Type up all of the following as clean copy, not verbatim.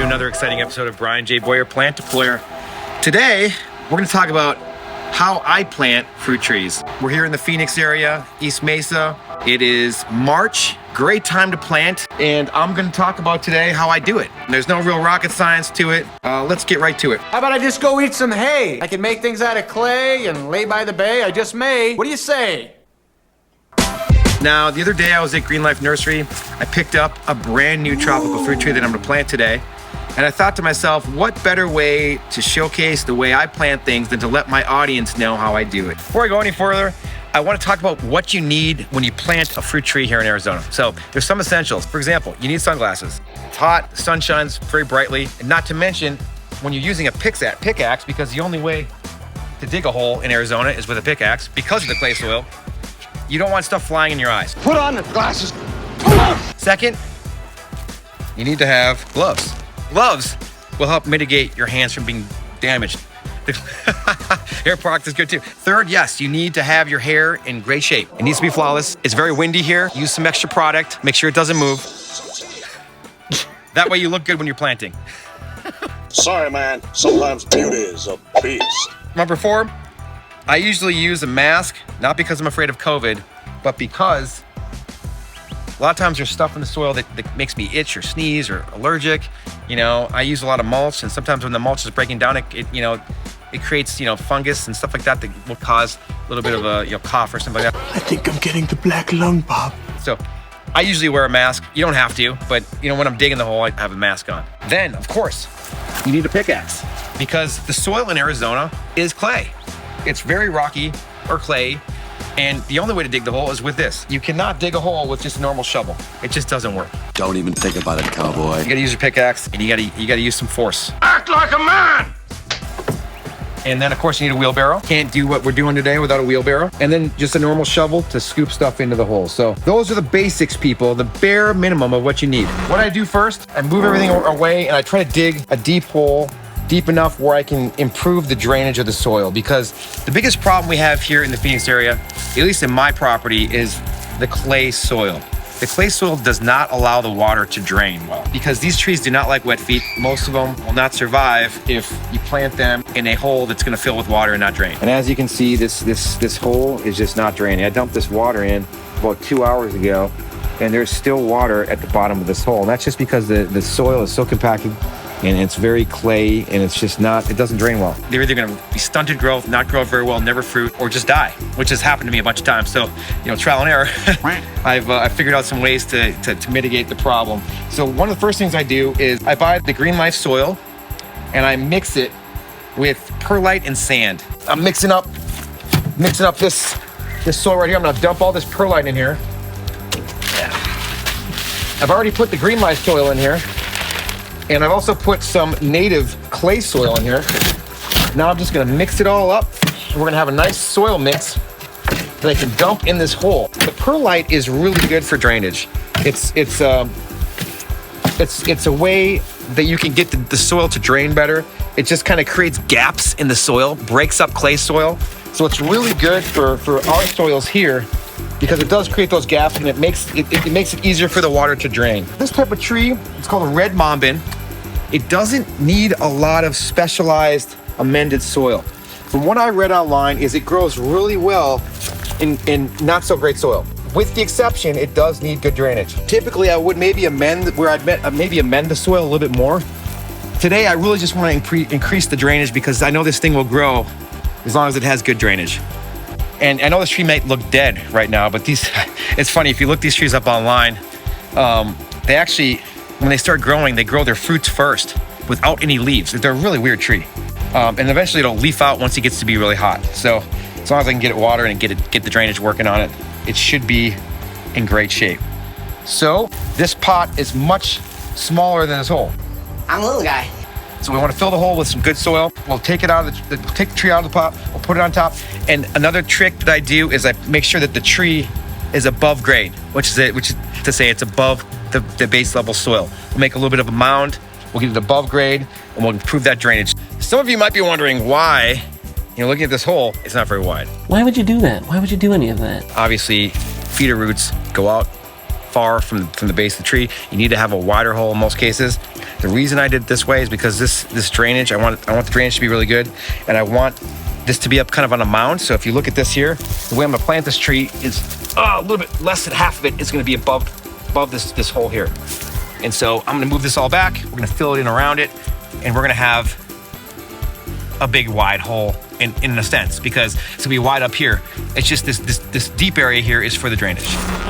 another exciting episode of Brian J. Boyer Plant Deployer. Today, we're going to talk about how I plant fruit trees. We're here in the Phoenix area, East Mesa. It is March, great time to plant, and I'm going to talk about today how I do it. There's no real rocket science to it. Let's get right to it. How about I just go eat some hay? I can make things out of clay and lay by the bay. I just may. What do you say? Now, the other day I was at Green Life Nursery. I picked up a brand new tropical fruit tree that I'm gonna plant today. And I thought to myself, what better way to showcase the way I plant things than to let my audience know how I do it. Before I go any further, I wanna talk about what you need when you plant a fruit tree here in Arizona. So there's some essentials. For example, you need sunglasses. It's hot, the sun shines very brightly. And not to mention, when you're using a pickaxe, because the only way to dig a hole in Arizona is with a pickaxe because of the clay soil, you don't want stuff flying in your eyes. Put on the glasses. Second, you need to have gloves. Gloves will help mitigate your hands from being damaged. Hair product is good too. Third, yes, you need to have your hair in great shape. It needs to be flawless. It's very windy here. Use some extra product. Make sure it doesn't move. That way you look good when you're planting. Sorry, man. Sometimes beauty is a beast. Number 4, I usually use a mask, not because I'm afraid of COVID, but because a lot of times there's stuff in the soil that makes me itch or sneeze or allergic. You know, I use a lot of mulch, and sometimes when the mulch is breaking down, it creates, fungus and stuff like that that will cause a little bit of a cough or something like that. I think I'm getting the black lung, Bob. So I usually wear a mask. You don't have to, but when I'm digging the hole, I have a mask on. Then, of course, you need a pickaxe because the soil in Arizona is clay. It's very rocky or clay, and the only way to dig the hole is with this. You cannot dig a hole with just a normal shovel. It just doesn't work. Don't even think about it, cowboy. You gotta use your pickaxe, and you gotta use some force. Act like a man! And then, of course, you need a wheelbarrow. Can't do what we're doing today without a wheelbarrow. And then just a normal shovel to scoop stuff into the hole. So those are the basics, people, the bare minimum of what you need. What I do first, I move everything away, and I try to dig a deep hole, deep enough where I can improve the drainage of the soil, because the biggest problem we have here in the Phoenix area, at least in my property, is the clay soil. The clay soil does not allow the water to drain well because these trees do not like wet feet. Most of them will not survive if you plant them in a hole that's gonna fill with water and not drain. And as you can see, this hole is just not draining. I dumped this water in about 2 hours ago, and there's still water at the bottom of this hole. And that's just because the soil is so compacted and it's very clay, and it's just it doesn't drain well. They're either gonna be stunted growth, not grow very well, never fruit, or just die, which has happened to me a bunch of times. So, trial and error. I've figured out some ways to mitigate the problem. So one of the first things I do is I buy the Green Life soil, and I mix it with perlite and sand. I'm mixing up this soil right here. I'm gonna dump all this perlite in here. I've already put the Green Life soil in here. And I've also put some native clay soil in here. Now I'm just gonna mix it all up. We're gonna have a nice soil mix that I can dump in this hole. The perlite is really good for drainage. It's a way that you can get the soil to drain better. It just kind of creates gaps in the soil, breaks up clay soil. So it's really good for our soils here, because it does create those gaps, and it makes it easier for the water to drain. This type of tree, it's called a Red Mombin. It doesn't need a lot of specialized amended soil. From what I read online, is it grows really well in not so great soil. With the exception, it does need good drainage. Typically, I would maybe amend the soil a little bit more. Today, I really just want to increase the drainage because I know this thing will grow as long as it has good drainage. And I know this tree might look dead right now, but it's funny, if you look these trees up online, they actually, when they start growing, they grow their fruits first without any leaves. They're a really weird tree. And eventually it'll leaf out once it gets to be really hot. So as long as I can get it watered and get the drainage working on it, it should be in great shape. So this pot is much smaller than this hole. I'm a little guy. So we want to fill the hole with some good soil. We'll take it out of take the tree out of the pot. We'll put it on top. And another trick that I do is I make sure that the tree is above grade, which is to say it's above the base level soil. We'll make a little bit of a mound. We'll get it above grade, and we'll improve that drainage. Some of you might be wondering why, looking at this hole, it's not very wide. Why would you do that? Why would you do any of that? Obviously, feeder roots go out far from the base of the tree. You need to have a wider hole in most cases. The reason I did it this way is because this drainage, I want the drainage to be really good, and I want this to be up kind of on a mound. So if you look at this here, the way I'm gonna plant this tree is a little bit less than half of it is gonna be above this hole here. And so I'm gonna move this all back. We're gonna fill it in around it, and we're gonna have a big wide hole in a sense, because it's gonna be wide up here. It's just this deep area here is for the drainage.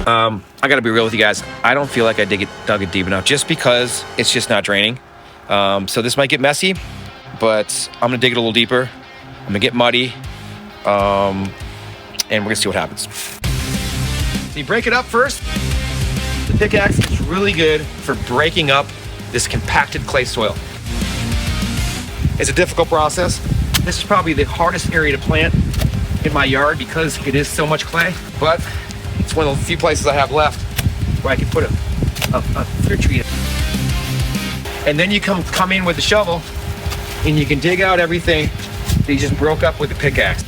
I gotta be real with you guys. I don't feel like I dug it deep enough, just because it's just not draining. So this might get messy, but I'm gonna dig it a little deeper. I'm gonna get muddy, and we're gonna see what happens. So you break it up first. The pickaxe is really good for breaking up this compacted clay soil. It's a difficult process. This is probably the hardest area to plant in my yard because it is so much clay, but it's one of the few places I have left where I can put a fruit tree in. And then you come in with the shovel and you can dig out everything that you just broke up with the pickaxe.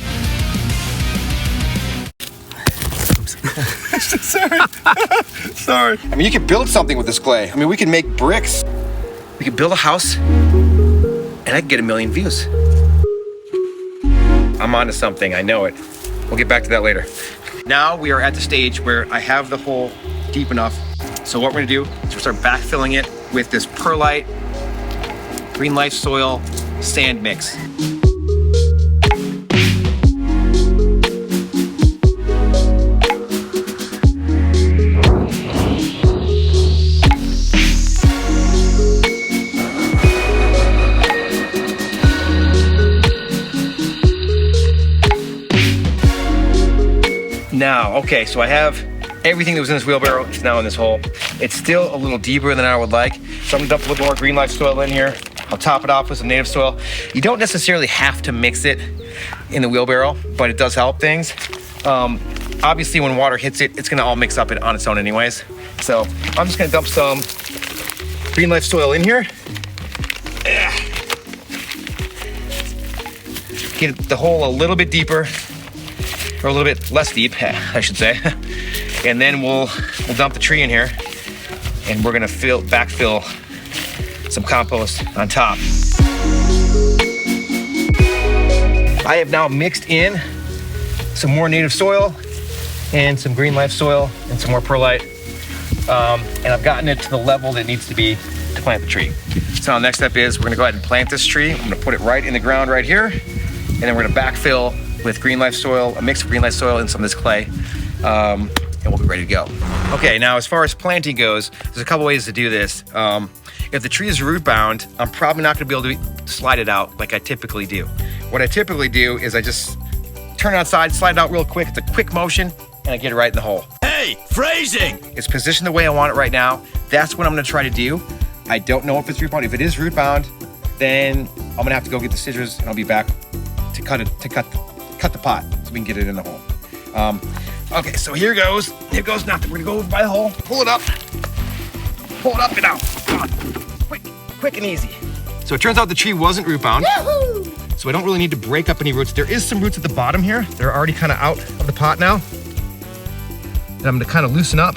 Sorry. I mean, you could build something with this clay. I mean, we can make bricks. We could build a house and I could get 1 million views. I'm onto something, I know it. We'll get back to that later. Now we are at the stage where I have the hole deep enough. So what we're gonna do is we'll start backfilling it with this perlite, green life soil, sand mix. Now, okay, so I have everything that was in this wheelbarrow is now in this hole. It's still a little deeper than I would like, so I'm gonna dump a little more green life soil in here. I'll top it off with some native soil. You don't necessarily have to mix it in the wheelbarrow, but it does help things. Obviously, when water hits it, it's gonna all mix up on its own anyways. So I'm just gonna dump some green life soil in here. Get the hole a little bit deeper, or a little bit less deep, I should say. And then we'll dump the tree in here, and we're gonna backfill some compost on top. I have now mixed in some more native soil and some green life soil and some more perlite. And I've gotten it to the level that it needs to be to plant the tree. So the next step is we're gonna go ahead and plant this tree. I'm gonna put it right in the ground right here, and then we're gonna backfill with green life soil, a mix of green life soil and some of this clay, and we'll be ready to go. Okay, now as far as planting goes, there's a couple ways to do this. If the tree is root bound, I'm probably not gonna be able to slide it out like I typically do. What I typically do is I just turn it outside, slide it out real quick. It's a quick motion, and I get it right in the hole. Hey, phrasing! It's positioned the way I want it right now. That's what I'm gonna try to do. I don't know if it's root bound. If it is root bound, then I'm gonna have to go get the scissors, and I'll be back to cut the pot so we can get it in the hole. Okay, so here goes. Here goes nothing. We're gonna go by the hole, pull it up and out. Come on. Quick and easy. So it turns out the tree wasn't root bound. Yahoo! So I don't really need to break up any roots. There is some roots at the bottom here. They're already kind of out of the pot now. And I'm gonna kind of loosen up,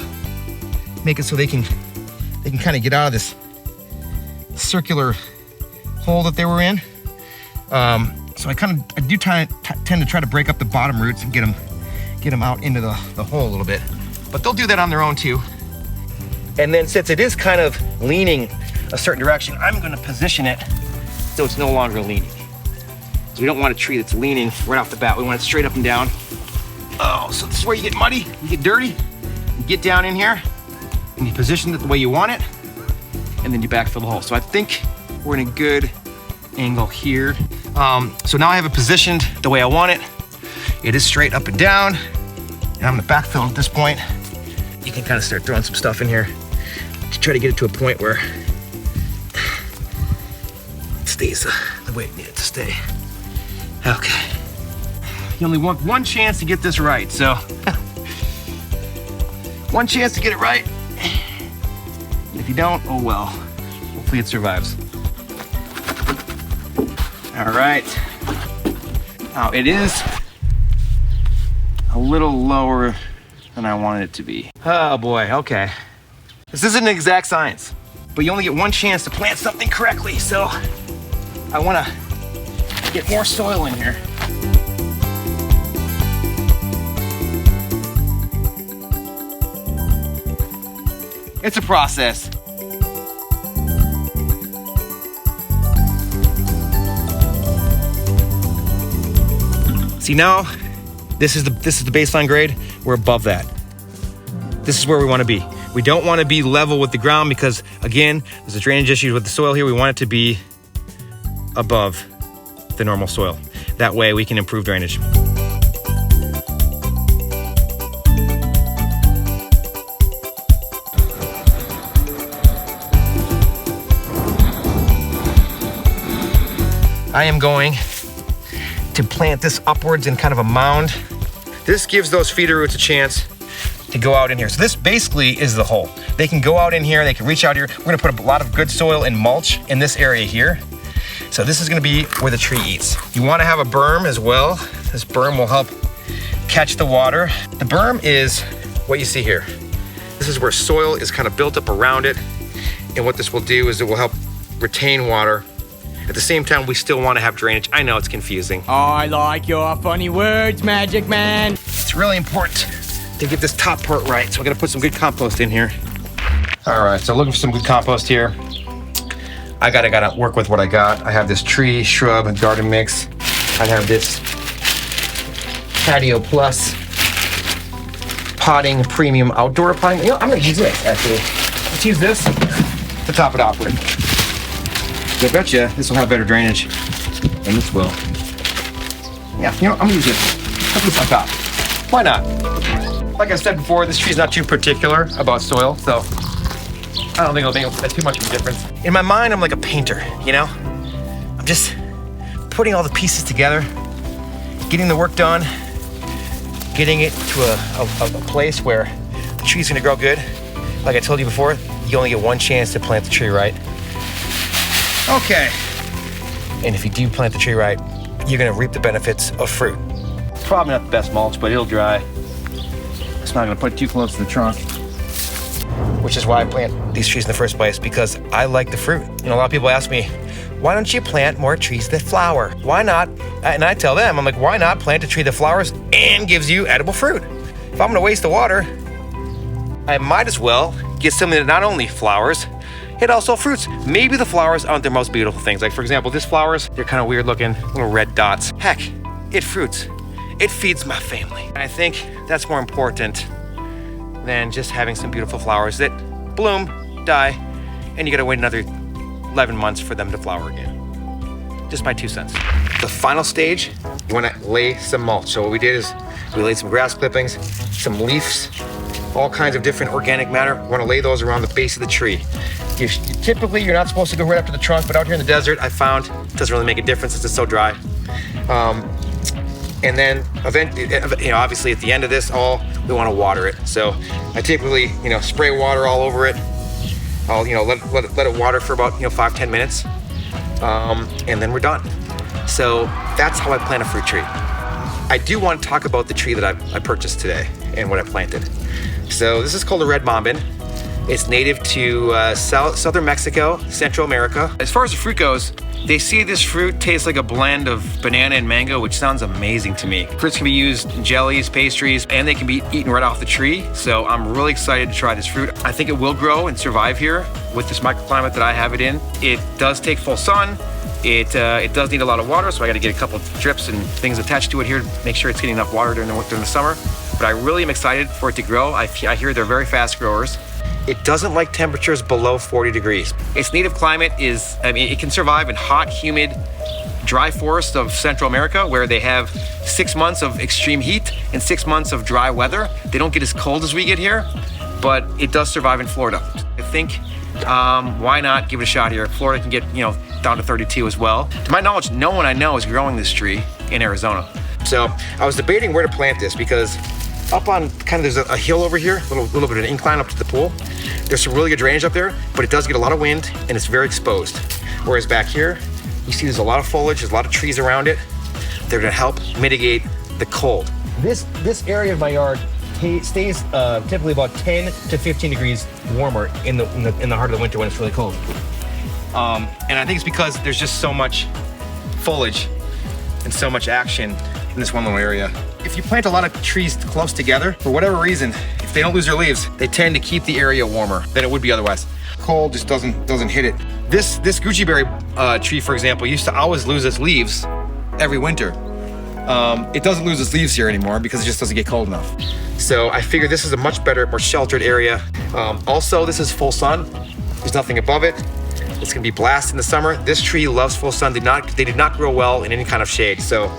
make it so they can kind of get out of this circular hole that they were in. So I do tend to try to break up the bottom roots and get them out into the hole a little bit. But they'll do that on their own too. And then since it is kind of leaning a certain direction, I'm gonna position it so it's no longer leaning. So we don't want a tree that's leaning right off the bat. We want it straight up and down. Oh, so this is where you get muddy, you get dirty, you get down in here, and you position it the way you want it, and then you backfill the hole. So I think we're in a good angle here. So now I have it positioned the way I want it. It is straight up and down, and I'm gonna backfill at this point. You can kind of start throwing some stuff in here to try to get it to a point where it stays the way it needs it to stay. Okay. You only want one chance to get this right, so one chance to get it right. If you don't, oh well. Hopefully it survives. All right. Now it is a little lower than I wanted it to be. Oh boy, okay. This isn't an exact science, but you only get one chance to plant something correctly, so I wanna get more soil in here. It's a process. See now, this is the baseline grade. We're above that. This is where we want to be. We don't want to be level with the ground because, again, there's a drainage issue with the soil here. We want it to be above the normal soil. That way we can improve drainage. I am going to plant this upwards in kind of a mound. This gives those feeder roots a chance to go out in here. So this basically is the hole. They can go out in here, they can reach out here. We're gonna put a lot of good soil and mulch in this area here. So this is gonna be where the tree eats. You wanna have a berm as well. This berm will help catch the water. The berm is what you see here. This is where soil is kind of built up around it. And what this will do is it will help retain water. At the same time, we still want to have drainage. I know it's confusing. I like your funny words, Magic Man. It's really important to get this top part right. So we're gonna put some good compost in here. All right, so looking for some good compost here. I gotta work with what I got. I have this tree, shrub, and garden mix. I have this Patio Plus potting premium outdoor potting. You know, I'm gonna use this actually. Let's use this to top it off with. I bet you this will have better drainage than this will. Yeah, you know, I'm gonna use this. Put this on top. Why not? Like I said before, this tree's not too particular about soil, so I don't think it'll make too much of a difference. In my mind, I'm like a painter, you know? I'm just putting all the pieces together, getting the work done, getting it to a place where the tree's gonna grow good. Like I told you before, you only get one chance to plant the tree right. Okay. And if you do plant the tree right, you're gonna reap the benefits of fruit. It's probably not the best mulch, but it'll dry. It's not gonna put it too close to the trunk. Which is why I plant these trees in the first place, because I like the fruit. You know, a lot of people ask me, why don't you plant more trees that flower? Why not? And I tell them, I'm like, why not plant a tree that flowers and gives you edible fruit? If I'm gonna waste the water, I might as well get something that not only flowers, it also fruits. Maybe the flowers aren't the most beautiful things. Like for example, these flowers, they're kind of weird looking, little red dots. Heck, it fruits. It feeds my family. And I think that's more important than just having some beautiful flowers that bloom, die, and you gotta wait another 11 months for them to flower again. Just my 2 cents. The final stage, you wanna lay some mulch. So what we did is we laid some grass clippings, some leaves, all kinds of different organic matter. We wanna lay those around the base of the tree. Typically, you're not supposed to go right up to the trunk, but out here in the desert, I found it doesn't really make a difference since it's so dry. And then, you know, obviously at the end of this, we want to water it. So I typically, you know, spray water all over it. I'll, you know, let it water for about, you know, 5-10 minutes, and then we're done. So that's how I plant a fruit tree. I do want to talk about the tree that I purchased today and what I planted. So this is called a Red Mombin. It's native to southern Mexico, Central America. As far as the fruit goes, they see this fruit tastes like a blend of banana and mango, which sounds amazing to me. Fruits can be used in jellies, pastries, and they can be eaten right off the tree. So I'm really excited to try this fruit. I think it will grow and survive here with this microclimate that I have it in. It does take full sun. It does need a lot of water, so I gotta get a couple of drips and things attached to it here to make sure it's getting enough water during the summer. But I really am excited for it to grow. I hear they're very fast growers. It doesn't like temperatures below 40 degrees. Its native climate is, it can survive in hot, humid, dry forests of Central America where they have 6 months of extreme heat and 6 months of dry weather. They don't get as cold as we get here, but it does survive in Florida. I think, why not give it a shot here? Florida can get, you know, down to 32 as well. To my knowledge, no one I know is growing this tree in Arizona. So I was debating where to plant this because up on kind of, there's a hill over here, a little bit of an incline up to the pool. There's some really good drainage up there, but it does get a lot of wind and it's very exposed. Whereas back here, you see there's a lot of foliage, there's a lot of trees around it. They're gonna help mitigate the cold. This area of my yard stays typically about 10 to 15 degrees warmer in the heart of the winter when it's really cold. And I think it's because there's just so much foliage and so much action in this one little area. If you plant a lot of trees close together, for whatever reason, if they don't lose their leaves, they tend to keep the area warmer than it would be otherwise. Cold just doesn't hit it. This Gucci berry tree, for example, used to always lose its leaves every winter. It doesn't lose its leaves here anymore because it just doesn't get cold enough. So I figure this is a much better, more sheltered area. Also, this is full sun. There's nothing above it. It's gonna be blasted in the summer. This tree loves full sun. They did not grow well in any kind of shade. So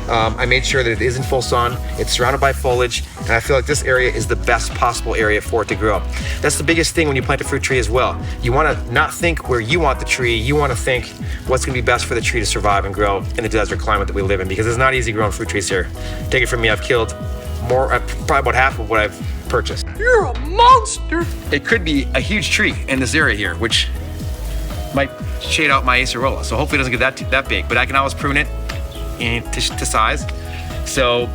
I made sure that it is in full sun. It's surrounded by foliage, and I feel like this area is the best possible area for it to grow. That's the biggest thing when you plant a fruit tree as well. You wanna not think where you want the tree, you wanna think what's gonna be best for the tree to survive and grow in the desert climate that we live in, because it's not easy growing fruit trees here. Take it from me, I've killed probably about half of what I've purchased. You're a monster! It could be a huge tree in this area here, which might shade out my acerola. So hopefully it doesn't get that big, but I can always prune it to size. So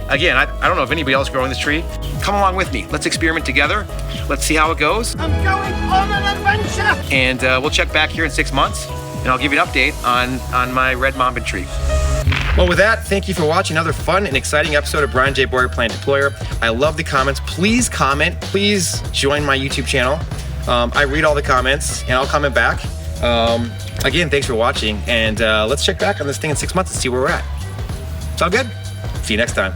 again, I don't know if anybody else growing this tree. Come along with me. Let's experiment together. Let's see how it goes. I'm going on an adventure! And we'll check back here in 6 months, and I'll give you an update on my Red Mombin tree. Well, with that, thank you for watching another fun and exciting episode of Brian J. Boyer Plant Deployer. I love the comments. Please comment. Please join my YouTube channel. I read all the comments, and I'll comment back. Again, thanks for watching, and let's check back on this thing in 6 months and see where we're at. Sound good? See you next time.